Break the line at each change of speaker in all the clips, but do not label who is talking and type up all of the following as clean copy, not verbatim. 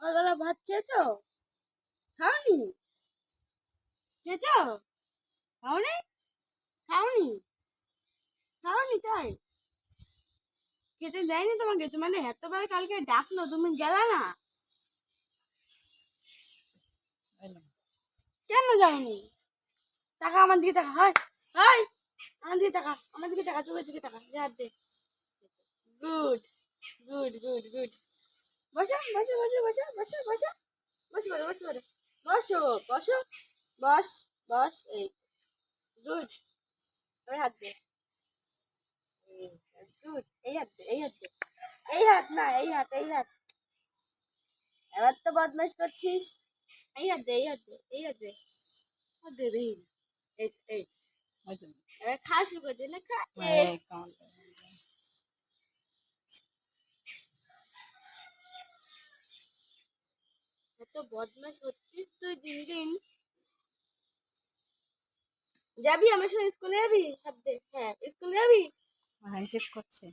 সকালবেলা ভাত খেয়েছো? খাওনি? খেয়েছো? খাওনি? খাওনি? খাওনি তাই? খেতে দেয়নি তোমাকে? তোমাদের এতবার কালকে ডাকলো, তুমি গেলা না? কেন যাওনি? টাকা আমার দিকে টাকা, হয় হয় আমার দিকে টাকা, আমার দিকে টাকা, চোখের দিকে টাকা, হাত দে। Good good good good. বসো বসো বসো বসো বসো বসো বসো বসো বসো বসো বসো বস বস। এই গুড। ওর হাত দে। গুড। এই হাত দে, এই হাত দে। এই হাত না, এই হাত, এই হাত। এবার তো বদমাইশ করছিস। এই হাত দে, এই হাত দে, এই হাত দে। হাত দে রে। এই এই এবার খা শুরু করছে না, খা। এত বদমাইশ হচ্ছিস তুই দিন দিন। যাবি আমার সঙ্গে স্কুলে যাবি? হাত দে। হ্যাঁ, স্কুলে যাবি?
হ্যান্ডশেক করছে।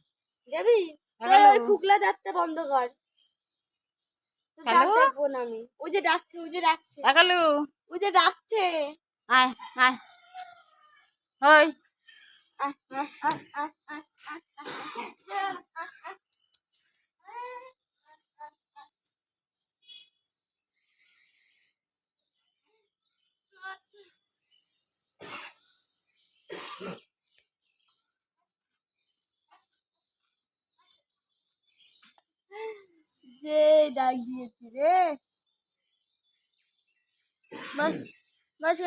যাবি? তোর ওই ফুকলা দাঁতটা বন্ধ কর। তোর দাঁত দেখবো না আমি। ওই যে ডাকছে, ওই যে ডাকছে, ওই যে ডাকছে।
আয় আয় ওই
আহ, আহ, আহ, আহ, আহ, আহ, আহ, আহ, আহ। যে ডাক দিয়েছি রে। বাস বাস।